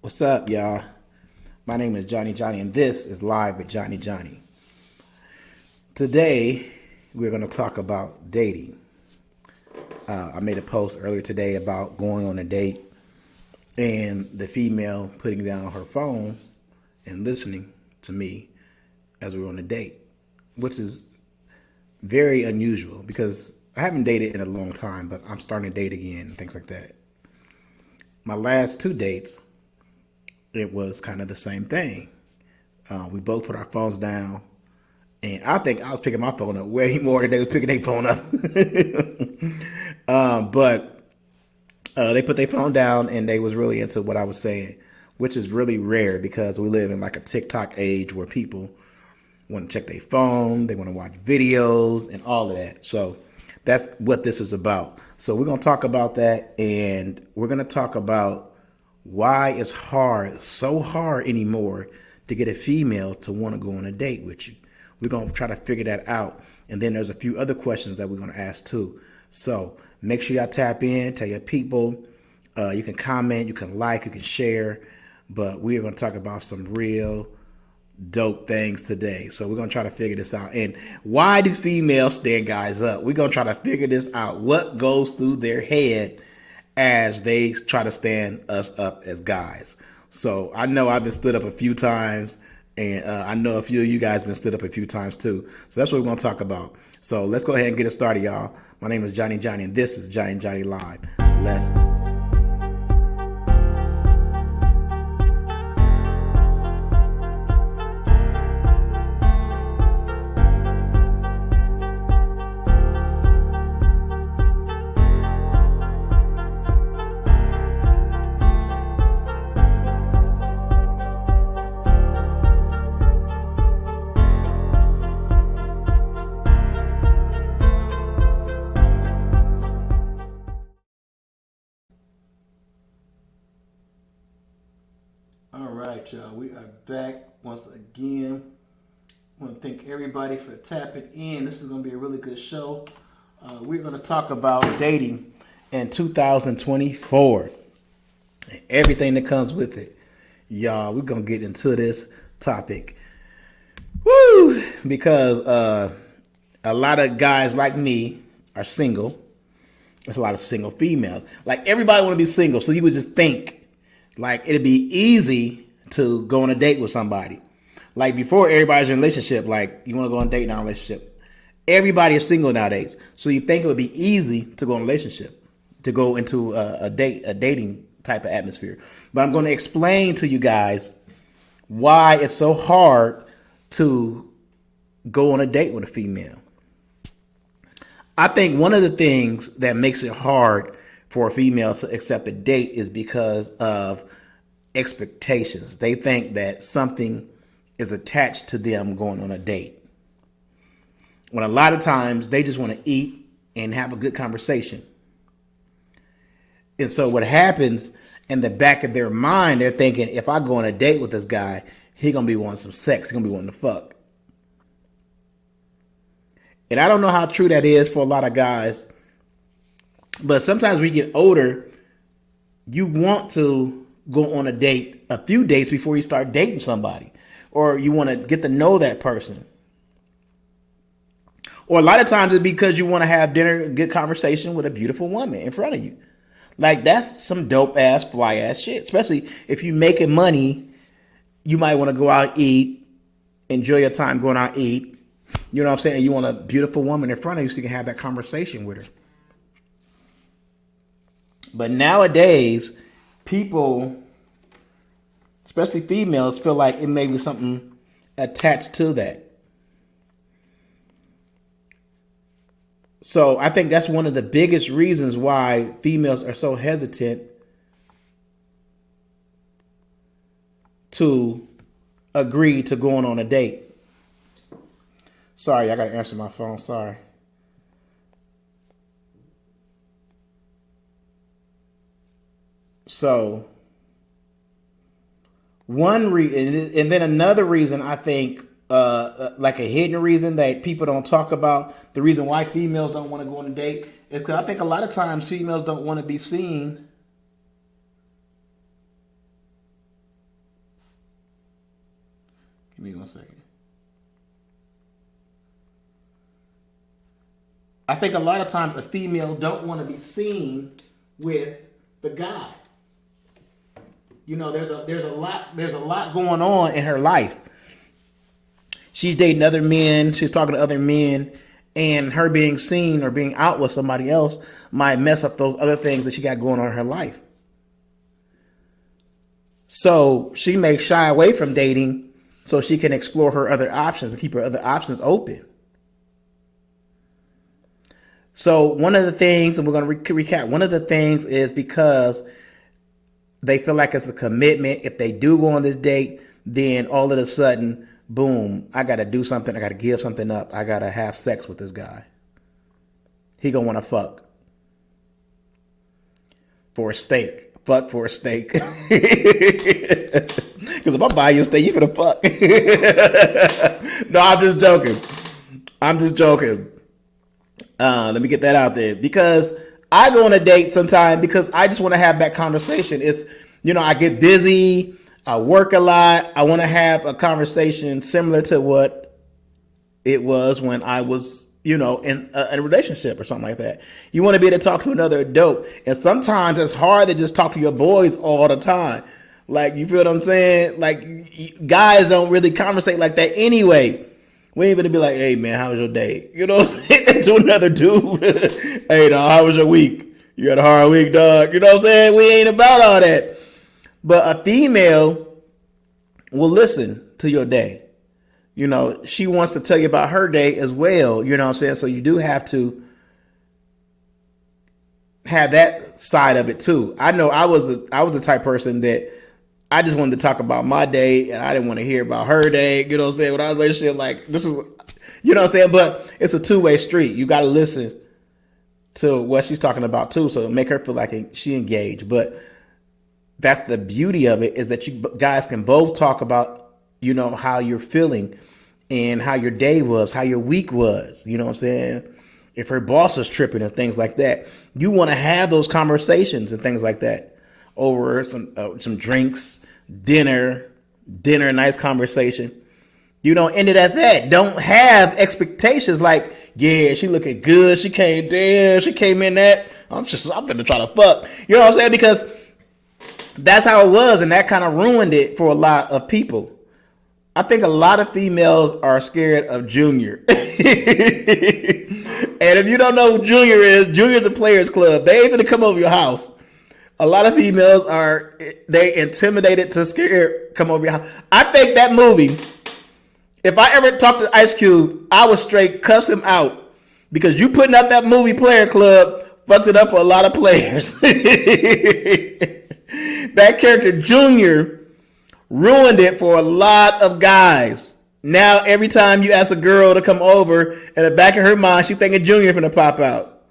What's up, y'all? My name is Johnny, and this is Live with Johnny. Today, we're going to talk about dating. I made a post earlier today about going on a date and the female putting down her phone and listening to me as we were on a date, which is very unusual because I haven't dated in a long time, but I'm starting to date again and things like that. My last two dates, it was kind of the same thing. We both put our phones down, and I think I was picking my phone up way more than they was picking their phone up. But they put their phone down, and they was really into what I was saying, which is really rare because we live in like a TikTok age where people want to check their phone, they want to watch videos, and all of that. So that's what this is about. So we're going to talk about that, and we're going to talk about why it's so hard anymore to get a female to want to go on a date with you. We're going to try to figure that out. And then there's a few other questions that we're going to ask too. So make sure y'all tap in, tell your people. You can comment, you can like, you can share. But we're going to talk about some real dope things today. So we're going to try to figure this out. And why do females stand guys up? We're going to try to figure this out. What goes through their head as they try to stand us up as guys. So I know I've been stood up a few times, and I know a few of you guys been stood up a few times too. So that's what we're going to talk about. So let's go ahead and get it started, y'all. My name is Johnny, and this is Johnny Live. Let's go. All right, y'all. We are back once again. I want to thank everybody for tapping in. This is going to be a really good show. We're going to talk about dating in 2024 and everything that comes with it. Y'all, we're going to get into this topic. Woo! Because a lot of guys like me are single. There's a lot of single females. Like, everybody want to be single, so you would just think like it'd be easy to go on a date with somebody. Like, before, everybody's in a relationship. Like, you want to go on a date, now a relationship. Everybody is single nowadays. So you think it would be easy to go on a relationship, to go into a dating type of atmosphere. But I'm going to explain to you guys why it's so hard to go on a date with a female. I think one of the things that makes it hard for a female to accept a date is because of expectations. They think that something is attached to them going on a date, when a lot of times they just want to eat and have a good conversation. And so what happens in the back of their mind, they're thinking, if I go on a date with this guy, he's going to be wanting some sex. He's going to be wanting to fuck. And I don't know how true that is for a lot of guys, but sometimes when you get older, you want to go on a date, a few dates before you start dating somebody, or you want to get to know that person. Or a lot of times it's because you want to have dinner, good conversation with a beautiful woman in front of you. Like, that's some dope ass, fly ass shit. Especially if you making money, you might want to go out, eat, enjoy your time going out, eat. You know what I'm saying? You want a beautiful woman in front of you so you can have that conversation with her. But nowadays, people, especially females, feel like it may be something attached to that. So I think that's one of the biggest reasons why females are so hesitant to agree to going on a date. Sorry, I got to answer my phone. Sorry. So one reason, and then another reason, I think, like a hidden reason that people don't talk about, the reason why females don't want to go on a date is because I think a lot of times females don't want to be seen me 1 second. I think a lot of times a female don't want to be seen with the guy. You know, there's a lot going on in her life. She's dating other men, she's talking to other men, and her being seen or being out with somebody else might mess up those other things that she got going on in her life. So she may shy away from dating so she can explore her other options and keep her other options open. So one of the things, and we're going to recap, one of the things is because they feel like it's a commitment. If they do go on this date, then all of a sudden, boom, I got to do something. I got to give something up. I got to have sex with this guy. He going to want to fuck for a steak. Fuck for a steak. Because if I'm buying you a steak, you finna fuck. No, I'm just joking. Let me get that out there, because I go on a date sometime because I just want to have that conversation. It's, you know, I get busy, I work a lot. I want to have a conversation similar to what it was when I was, you know, in a relationship or something like that. You want to be able to talk to another adult. And sometimes it's hard to just talk to your boys all the time. Like, you feel what I'm saying? Like, guys don't really conversate like that anyway. We ain't gonna be like, hey man, how was your day? You know what I'm saying? To another dude. Hey dog, how was your week? You had a hard week, dog. You know what I'm saying? We ain't about all that. But a female will listen to your day. You know, she wants to tell you about her day as well. You know what I'm saying? So you do have to have that side of it too. I know I was the type of person that I just wanted to talk about my day, and I didn't want to hear about her day. You know what I'm saying? When I was like, shit, like, this is, you know what I'm saying? But it's a two-way street. You got to listen to what she's talking about too, so make her feel like she engaged. But that's the beauty of it, is that you guys can both talk about, you know, how you're feeling and how your day was, how your week was. You know what I'm saying? If her boss is tripping and things like that, you want to have those conversations and things like that over some drinks, dinner, nice conversation. You don't end it at that. Don't have expectations like, yeah, she looking good. She came in that. I'm gonna try to fuck. You know what I'm saying? Because that's how it was, and that kind of ruined it for a lot of people. I think a lot of females are scared of Junior. And if you don't know who Junior's a players club. They ain't gonna come over your house. A lot of females they intimidated to scare come over your house. I think that movie, if I ever talked to Ice Cube, I would straight cuss him out, because you putting out that movie Player Club fucked it up for a lot of players. That character Junior ruined it for a lot of guys. Now every time you ask a girl to come over, in the back of her mind, she thinking Junior finna pop out.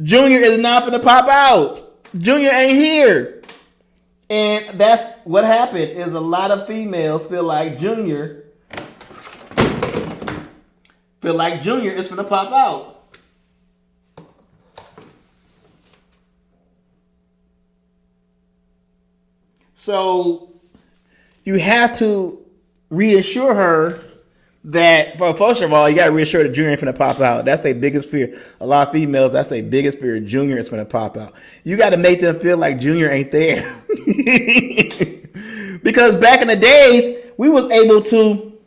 Junior is not finna pop out. Junior ain't here. And that's what happened, is a lot of females feel like Junior is finna pop out. So you have to reassure her that, well, first of all, you got to reassure that Junior ain't finna pop out. That's their biggest fear. A lot of females, that's their biggest fear. Junior is finna pop out. You got to make them feel like Junior ain't there. Because back in the days, we was able to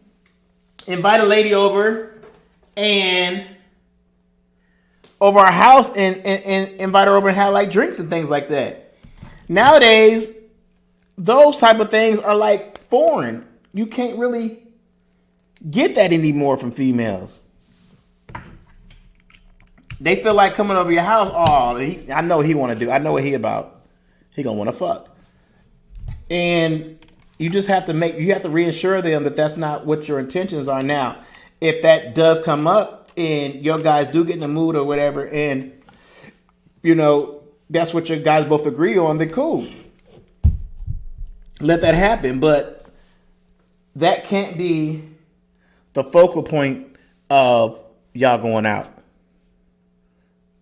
invite a lady over our house and invite her over and have like drinks and things like that. Nowadays, those type of things are like foreign. You can't really get that anymore from females. They feel like coming over your house. Oh, I know he want to do. I know what he about. He gonna want to fuck. And you just have to reassure them that that's not what your intentions are. Now, if that does come up and your guys do get in the mood or whatever, and you know that's what your guys both agree on, then cool. Let that happen, but that can't be the focal point of y'all going out.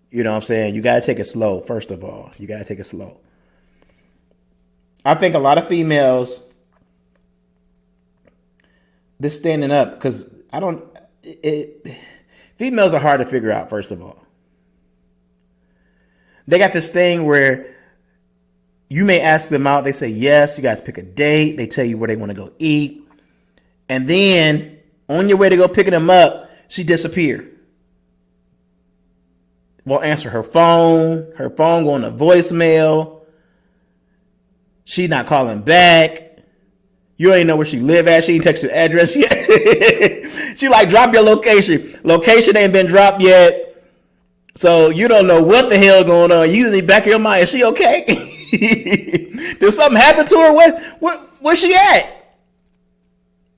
You know what I'm saying? You got to take it slow, first of all. You got to take it slow. I think a lot of females this standing up, because I don't. Females are hard to figure out. First of all, they got this thing where you may ask them out. They say yes. You guys pick a date. They tell you where they want to go eat, and then on your way to go picking them up, she disappeared. Won't answer her phone. Her phone going to voicemail. She not calling back. You don't even know where she live at. She ain't text your address yet. She like, drop your location. Location ain't been dropped yet. So you don't know what the hell going on. You in the back of your mind, is she okay? Did something happen to her? Where's she at?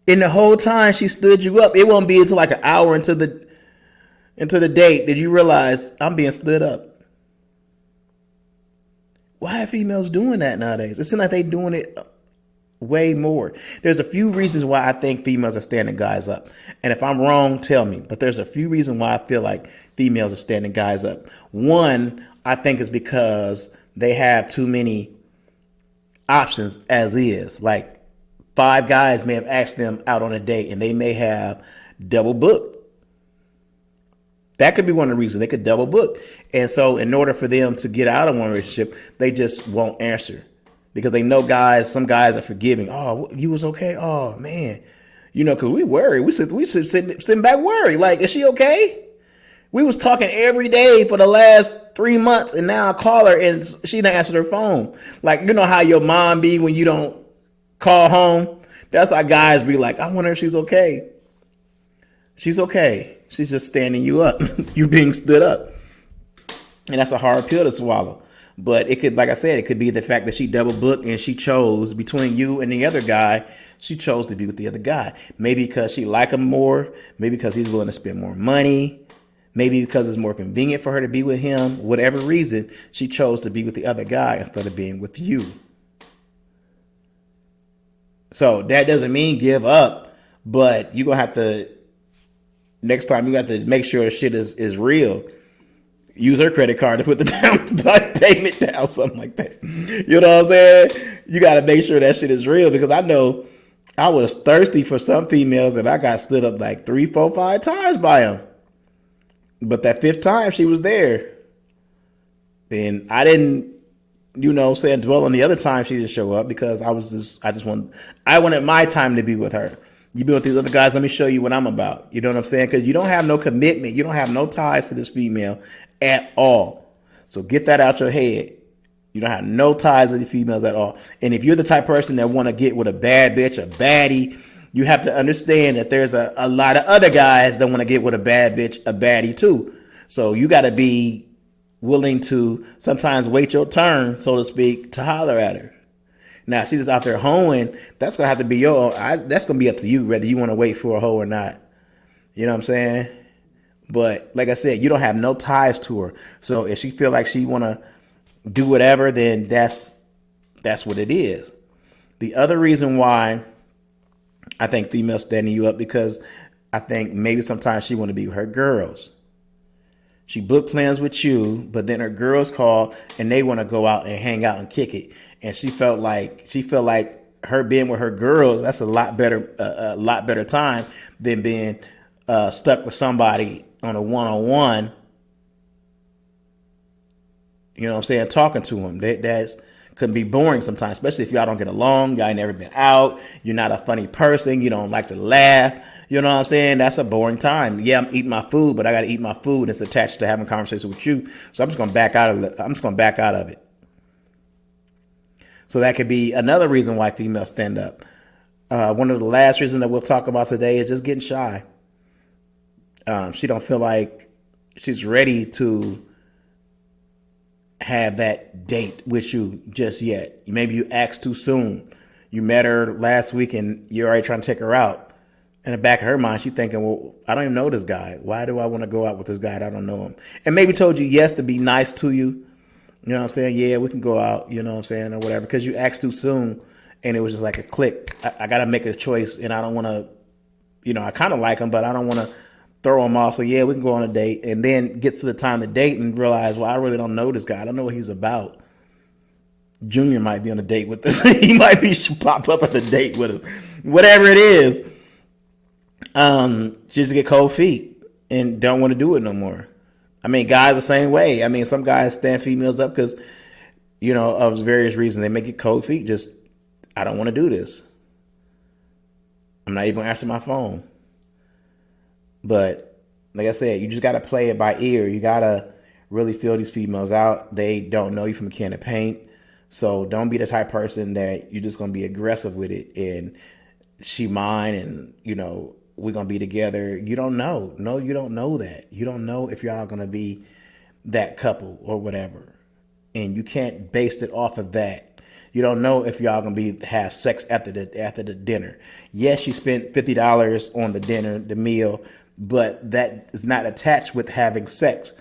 And the whole time she stood you up. It won't be until like an hour into the date that you realize I'm being stood up. Why are females doing that nowadays? It seems like they doing it way more. There's a few reasons why I think females are standing guys up. And if I'm wrong, tell me. But there's a few reasons why I feel like females are standing guys up. One, I think is because they have too many options as is. Like 5 guys may have asked them out on a date and they may have double booked. That could be one of the reasons. They could double book. And so in order for them to get out of one relationship, they just won't answer. Because they know some guys are forgiving. Oh, you was okay? Oh, man. You know, because we worry. We sitting back worried. Like, is she okay? We was talking every day for the last 3 months, and now I call her, and she didn't answer her phone. Like, you know how your mom be when you don't call home? That's how guys be like, I wonder if she's okay. She's okay. She's just standing you up. You being stood up. And that's a hard pill to swallow. But it could, like I said, it could be the fact that she double booked and she chose between you and the other guy. She chose to be with the other guy. Maybe because she liked him more. Maybe because he's willing to spend more money. Maybe because it's more convenient for her to be with him. Whatever reason, she chose to be with the other guy instead of being with you. So that doesn't mean give up. But you're going to have to, next time you have to make sure the shit is real. Use her credit card to put the down payment down, something like that. You know what I'm saying? You got to make sure that shit is real, because I know I was thirsty for some females and I got stood up like 3, 4, 5 times by them. But that 5th time she was there. And I didn't, dwell on the other time she didn't show up, because I wanted my time to be with her. You be with these other guys, let me show you what I'm about. You know what I'm saying? Because you don't have no commitment. You don't have no ties to this female at all. So get that out your head. You don't have no ties to the females at all. And if you're the type of person that want to get with a bad bitch, a baddie, you have to understand that there's a lot of other guys that want to get with a bad bitch, a baddie too. So you got to be willing to sometimes wait your turn, so to speak, to holler at her. Now, if she's just out there hoeing, that's going to have to be that's going to be up to you, whether you want to wait for a hoe or not. You know what I'm saying? But like I said, you don't have no ties to her. So if she feel like she want to do whatever, then that's what it is. The other reason why I think females standing you up, because I think maybe sometimes she want to be with her girls. She booked plans with you, but then her girls call and they want to go out and hang out and kick it. And she felt like her being with her girls, that's a lot better time than being stuck with somebody on a one-on-one. You know what I'm saying? Talking to them. That's can be boring sometimes, especially if y'all don't get along. Y'all ain't never been out. You're not a funny person. You don't like to laugh. You know what I'm saying? That's a boring time. Yeah, I'm eating my food, but I got to eat my food. It's attached to having a conversation with you. So I'm just going to back out of it. So that could be another reason why females stand up. One of the last reasons that we'll talk about today is just getting shy. She don't feel like she's ready to have that date with you just yet. Maybe you asked too soon. You met her last week and you're already trying to take her out. In the back of her mind, she's thinking, well, I don't even know this guy. Why do I want to go out with this guy? I don't know him. And maybe told you yes to be nice to you. You know what I'm saying? Yeah, we can go out, you know what I'm saying, or whatever, because you asked too soon and it was just like a click. I got to make a choice, and I don't want to, I kind of like him, but I don't want to throw him off. So, yeah, we can go on a date, and then gets to the time to date and realize, well, I really don't know this guy. I don't know what he's about. Junior might be on a date with this. He might be pop up at the date with us. Whatever it is. Just get cold feet and don't want to do it no more. I mean, guys the same way. I mean, some guys stand females up because, of various reasons. They may get cold feet. Just, I don't want to do this. I'm not even going to answer my phone. But like I said, you just got to play it by ear. You got to really feel these females out. They don't know you from a can of paint. So don't be the type of person that you're just going to be aggressive with it and she mine and, we're going to be together. You don't know. No, you don't know that. You don't know if y'all going to be that couple or whatever. And you can't base it off of that. You don't know if y'all going to have sex after the dinner. Yes, you spent $50 on the dinner, the meal, but that is not attached with having sex.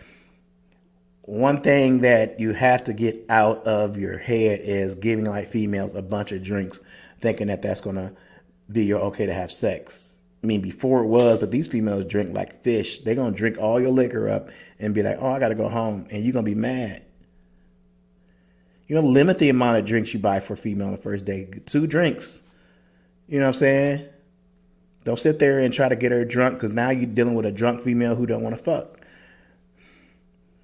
One thing that you have to get out of your head is giving like females a bunch of drinks, thinking that that's going to be your okay to have sex. I mean, before it was, but these females drink like fish. They're going to drink all your liquor up and be like, oh, I got to go home. And you're going to be mad. Limit the amount of drinks you buy for a female on the first date. 2 drinks. You know what I'm saying? Don't sit there and try to get her drunk because now you're dealing with a drunk female who don't want to fuck.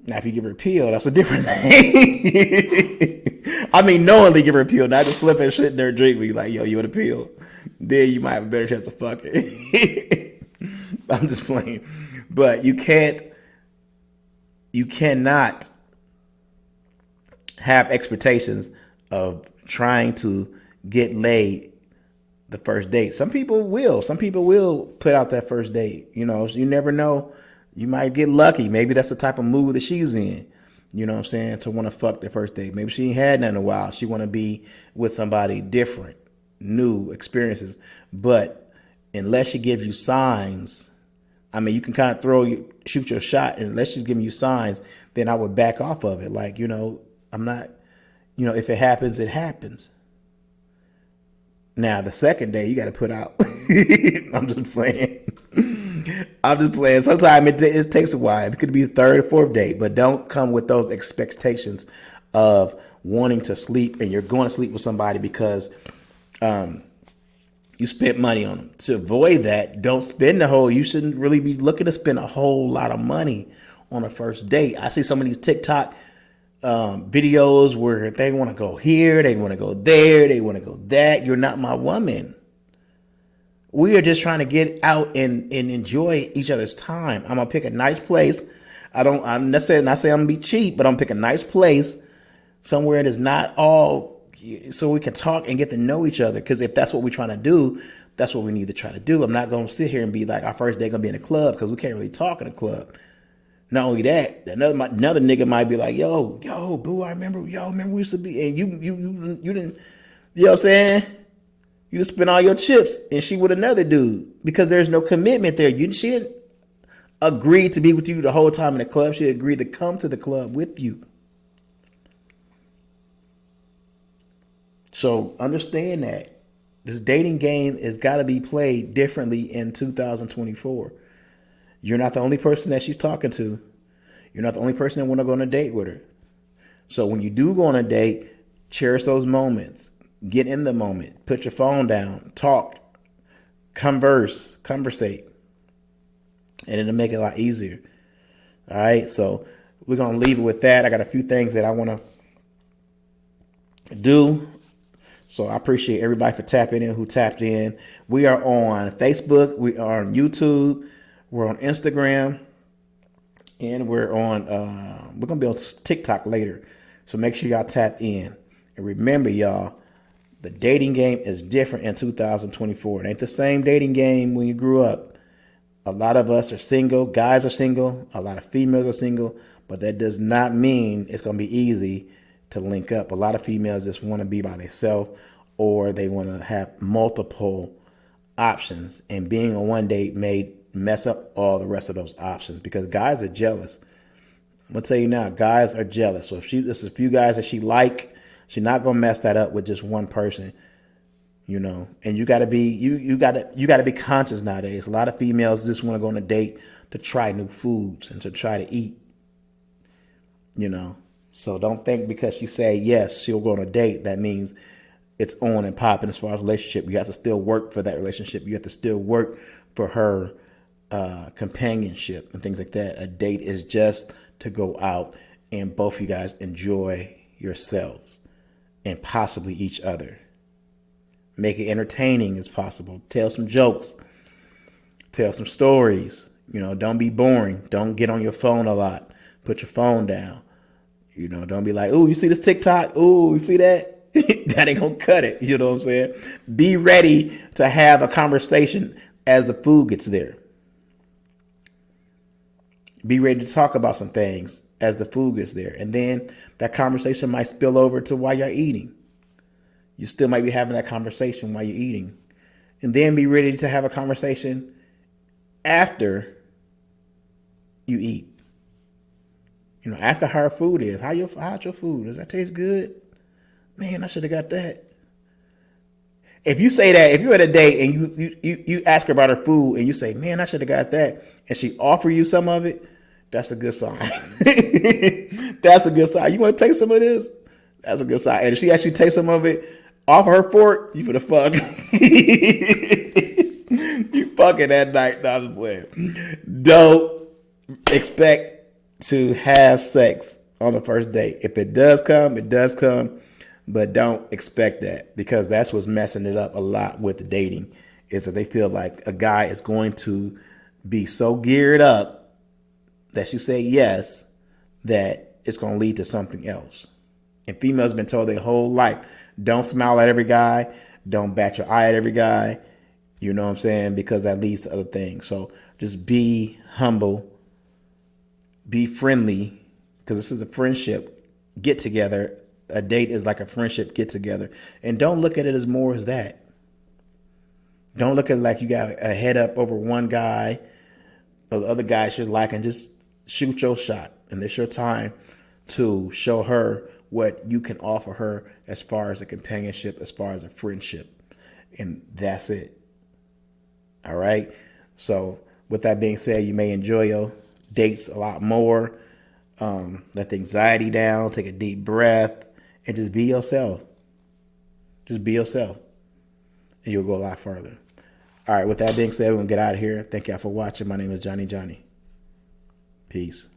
Now, if you give her a pill, that's a different thing. I mean, knowingly give her a pill, not just slipping shit in their drink where you're like, yo, you want a pill? Then you might have a better chance of fucking. I'm just playing. But you cannot have expectations of trying to get laid the first date. Some people will put out that first date. You never know. You might get lucky. Maybe that's the type of mood that she's in. You know what I'm saying? To want to fuck the first date. Maybe she ain't had none in a while. She want to be with somebody different, new experiences. But unless she gives you signs, I mean, you can kind of shoot your shot, and unless she's giving you signs, then I would back off of it. Like, I'm not, if it happens, it happens. Now, the second day, you got to put out. I'm just playing. Sometimes it takes a while. It could be the third or fourth date, but don't come with those expectations of wanting to sleep and you're going to sleep with somebody because you spent money on them. To avoid that, don't spend you shouldn't really be looking to spend a whole lot of money on a first date. I see some of these TikTok videos where they want to go here, they want to go there, they want to go that. You're not my woman. We are just trying to get out and enjoy each other's time. I'm gonna pick a nice place. I'm necessarily not saying I'm gonna be cheap, but I'm gonna pick a nice place somewhere that is not all, so we can talk and get to know each other. Because if that's what we're trying to do, that's what we need to try to do. I'm not gonna sit here and be like our first day gonna be in a club because we can't really talk in a club. Not only that, another nigga might be like, yo, boo, remember we used to be, and you didn't, you know what I'm saying? You just spent all your chips and she with another dude because there's no commitment there. She didn't agree to be with you the whole time in the club. She agreed to come to the club with you. So understand that this dating game has got to be played differently in 2024. You're not the only person that she's talking to. You're not the only person that want to go on a date with her. So when you do go on a date, cherish those moments. Get in the moment. Put your phone down. Talk. Conversate. And it'll make it a lot easier. All right. So we're going to leave it with that. I got a few things that I want to do. So I appreciate everybody for tapping in who tapped in. We are on Facebook. We are on YouTube. We're on Instagram. And we're going to be on TikTok later. So make sure y'all tap in. And remember, y'all, the dating game is different in 2024. It ain't the same dating game when you grew up. A lot of us are single. Guys are single. A lot of females are single. But that does not mean it's going to be easy to link up. A lot of females just want to be by themselves or they want to have multiple options. And being on one date may mess up all the rest of those options because guys are jealous. I'm going to tell you now, guys are jealous. So if there's a few guys that she like, she's not gonna mess that up with just one person, And you gotta be conscious nowadays. A lot of females just want to go on a date to try new foods and to try to eat, So don't think because she say yes, she'll go on a date. That means it's on and popping as far as relationship. You have to still work for that relationship. You have to still work for her companionship and things like that. A date is just to go out and both you guys enjoy yourselves and possibly each other. Make it entertaining as possible. Tell some jokes. Tell some stories. Don't be boring. Don't get on your phone a lot. Put your phone down. Don't be like, "Ooh, you see this TikTok? Ooh, you see that?" That ain't gonna cut it. You know what I'm saying? Be ready to have a conversation as the food gets there. Be ready to talk about some things as the food gets there. And then that conversation might spill over to while you're eating. You still might be having that conversation while you're eating. And then be ready to have a conversation after you eat. Ask her how her food is. How's your food? Does that taste good? Man, I should have got that. If you say that, if you're at a date and you ask her about her food and you say, "Man, I should have got that," and she offer you some of it, that's a good sign. That's a good sign. You want to taste some of this? That's a good sign. And if she actually taste some of it, offer her fork, you finna fuck. You fucking that night. No, I'm just playing. Don't expect to have sex on the first date. If it does come, it does come. But don't expect that, because that's what's messing it up a lot with dating, is that they feel like a guy is going to be so geared up that you say yes, that it's going to lead to something else. And females have been told their whole life, don't smile at every guy. Don't bat your eye at every guy. You know what I'm saying? Because that leads to other things. So just be humble. Be friendly, because this is a friendship get together. A date is like a friendship get together. And don't look at it as more as that. Don't look at it like you got a head up over one guy or the other guy she's liking. Just shoot your shot. And it's your time to show her what you can offer her as far as a companionship, as far as a friendship. And that's it. All right. So with that being said, you may enjoy your dates a lot more. Let the anxiety down, take a deep breath, and just be yourself. Just be yourself. And you'll go a lot further. All right, with that being said, we're going to get out of here. Thank y'all for watching. My name is Johnny. Peace.